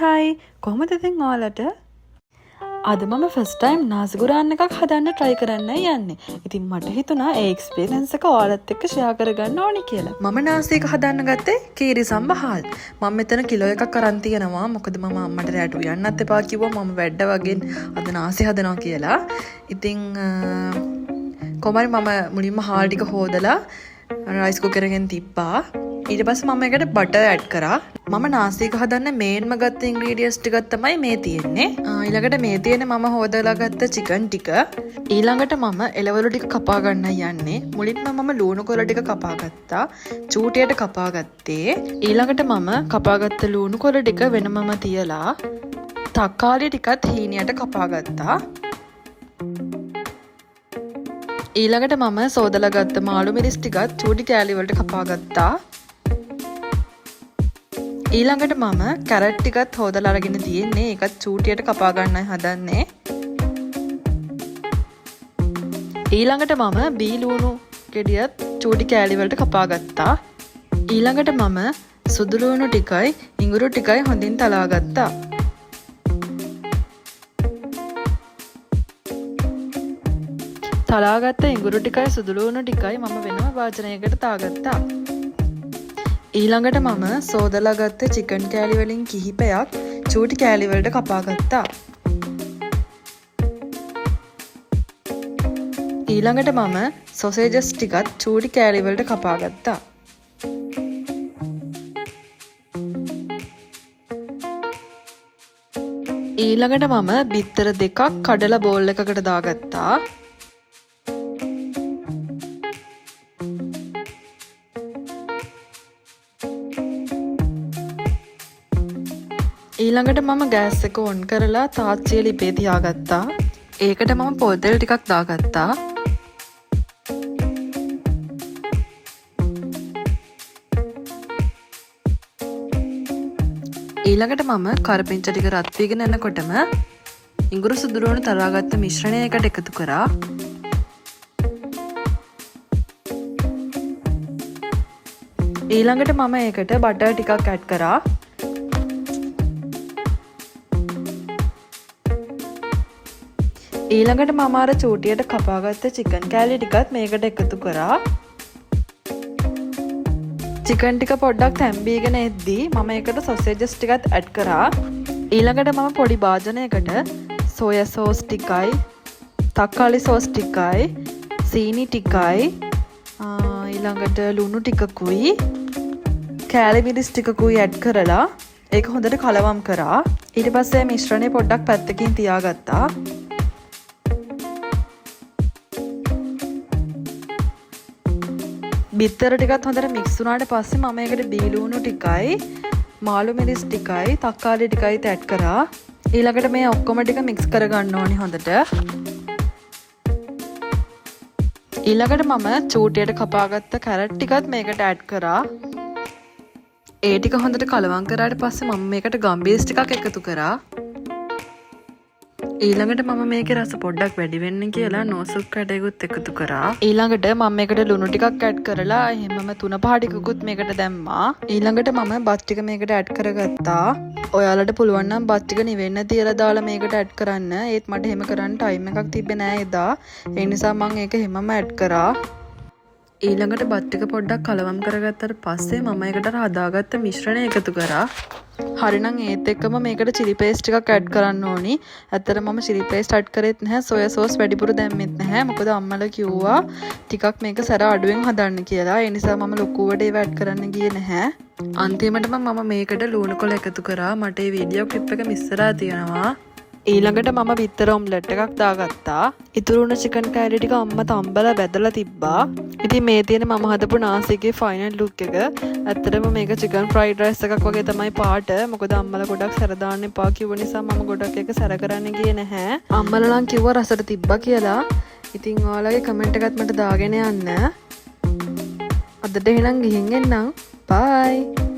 හයි කොහොමද ඉතින් ඔයාලට? අද මම ෆස්ට් ටයිම් නාසි ගුරාන් එකක් හදන්න try කරන්නයි යන්නේ. ඉතින් මට හිතුණා ඒ එක්ස්පීරියන්ස් එක ඔයාලත් එක්ක share කරගන්න ඕනි කියලා. මම නාසි එක හදන්න ගත්තේ කීරි සම්බහල්. මම මෙතන කිලෝ එකක් අරන් තියනවා. මොකද මම අම්මට රැට උයන්නත් එපා කිව්වා මම වැඩ වගේ අද නාසි හදනවා කියලා. ඉතින් කොහමද මම මුලින්ම හාල් ටික හොදලා රයිස් කුකර් එකෙන් තිබ්බා. ඊට පස්සේ මම ඒකට බටර් ඇඩ් කරා. මම නාසි එක හදන්න මේන්ම ගත්ත ඉන්ග්‍රීඩියන්ට්ස් ටිකක් තමයි මේ තියෙන්නේ. ඊළඟට මේ තියෙන්නේ මම හොදලා ගත්ත චිකන් ටික. ඊළඟට මම එළවලු ටික කපා ගන්නයි යන්නේ. මුලින්ම මම ලුණු කොළ ටික කපා ගත්තා. චූටියට කපා ගත්තේ. ඊළඟට මම කපාගත්ත ලුණු කොළ ටික වෙනමම තියලා තක්කාලි ටිකත් හීනියට කපා ගත්තා. ඊළඟට මම සෝදලා ගත්ත මාළු මිරිස් ටිකත් චූටි කෑලි වලට කපා ගත්තා. ඊළඟට මම කැරට් ටිකත් හොදලා අරගෙන තියෙන්නේ. ඒකත් චූටියට කපා ගන්නයි හදන්නේ. ඊළඟට මම බී ලුණු ගෙඩියත් චූටි කෑලි වලට කපා ගත්තා. ඊළඟට මම සුදු ලුණු ටිකයි ඉඟුරු ටිකයි හොඳින් තලා ගත්තා. තලාගත්ත ඉඟුරු ටිකයි සුදු ලුණු ටිකයි මම වෙනම වාජනයකට දාගත්තා. ඊළඟට මම සෝදලා ගත්ත චිකන් කෑලි වලින් කිහිපයක් චූටි කෑලි වලට කපා ගත්තා. ඊළඟට මම සොසේජස් ටිකත් චූටි කෑලි වලට කපා ගත්තා. ඊළඟට මම බිත්තර දෙකක් කඩලා බෝල් එකකට දාගත්තා. ඊළඟට මම ගෑස් එක ඔන් කරලා තාච්චිය ලිපේ තියාගත්තා. ඒකට මම පොල් තෙල් ටිකක් දාගත්තා. ඊළඟට මම කරපිංච ටික රත් වීගෙන යනකොටම ඉඟුරු සුදු ලුණු තලාගත්ත මිශ්‍රණය එකට එකතු කරා. ඊළඟට මම ඒකට බටර් ටිකක් ඇඩ් කරා. ඊළඟට මම අර චූටියට කපාගත්ත චිකන් කෑලි ටිකත් මේකට එකතු කරා. චිකන් ටික පොඩ්ඩක් තැම්බීගෙන එද්දී මම ඒකට සොසේජස් ටිකත් ඇඩ් කරා. ඊළඟට මම පොඩි භාජනයකට සෝයා සෝස් ටිකයි, තක්කාලි සෝස් ටිකයි, සීනි ටිකයි, ඊළඟට ලුණු ටිකකුයි, කෑලි මිරිස් ටිකකුයි ඇඩ් කරලා ඒක හොඳට කලවම් කරා. ඊට පස්සේ මිශ්‍රණය පොඩ්ඩක් පැත්තකින් තියාගත්තා. බිත්තර ටිකත් හොඳට මික්ස් වුණාට පස්සේ මම ඒකට බී ලුණු ටිකයි මාළු මිරිස් ටිකයි තක්කාලි ටිකයි ඇඩ් කරා. ඊළඟට මේ ඔක්කොම ටික මික්ස් කරගන්න ඕනි හොඳට. ඊළඟට මම චූටියට කපාගත්ත කැරට් ටිකත් මේකට ඇඩ් කරා. ඒ ටික හොඳට කලවම් කරාට පස්සේ මම මේකට ගම්බීස් ටිකක් එකතු කරා. ඊළඟට මම මේකේ රස පොඩ්ඩක් වැඩි වෙන්න කියලා නෝසුක් කැටයකුත් එකතු කරා. ඊළඟට මම මේකට ලුණු ටිකක් ඇඩ් කරලා එහෙමම 3-5 ටිකකුත් මේකට දැම්මා. ඊළඟට මම බත් ටික මේකට ඇඩ් කරගත්තා. ඔයාලට පුළුවන් නම් බත් ටික නිවෙන්න තියලා දාලා මේකට ඇඩ් කරන්න. ඒත් මට එහෙම කරන්න ටයිම් එකක් තිබ්බේ නෑ එදා. ඒ නිසා මම ඒක හැමම ඇඩ් කරා. ඊළඟට බත් ටික පොඩ්ඩක් කලවම් කරගත්තට පස්සේ මම ඒකට හදාගත්ත මිශ්‍රණය එකතු කරා. හරිනම් ඒත් එක්කම මේකට chili paste ටිකක් ඇඩ් කරන්න ඕනි. ඇත්තට මම chili paste ඇඩ් කරෙත් නැහැ. soya sauce වැඩිපුර දැම්මෙත් නැහැ. මොකද අම්මලා කිව්වා ටිකක් මේක සැර අඩුවෙන් හදන්න කියලා. ඒ නිසා මම ලොකුවට ඒව ඇඩ් කරන්න ගියේ නැහැ. අන්තිමටම මම මේකට ලුණු කොළ එකතු කරා. මට මේ වීඩියෝ ක්ලිප් එක මිස් වෙලා තියෙනවා. ඊළඟට මම බිත්තර ඔම්ලට් එකක් දාගත්තා. ඉතුරු වුණ චිකන් කෑලි ටික අම්මා තම්බලා බැදලා තිබ්බා. ඉතින් මේ තියෙන මම හදපු නාසිගේ ෆයිනල් ලුක් එක. ඇත්තටම මේක චිකන් ෆ්‍රයිඩ් රයිස් එකක් වගේ තමයි පාට. මොකද අම්මලා ගොඩක් සැර දාන්න එපා කිව්ව නිසා මම ගොඩක් ඒක සැර කරන්න ගියේ නැහැ. අම්මලා නම් කිව්වා රසට තිබ්බා කියලා. ඉතින් ඔයාලගේ කමෙන්ට් එකත් මට දාගෙන යන්න. අදට එහෙනම් ගිහින් එන්නම්. බයි.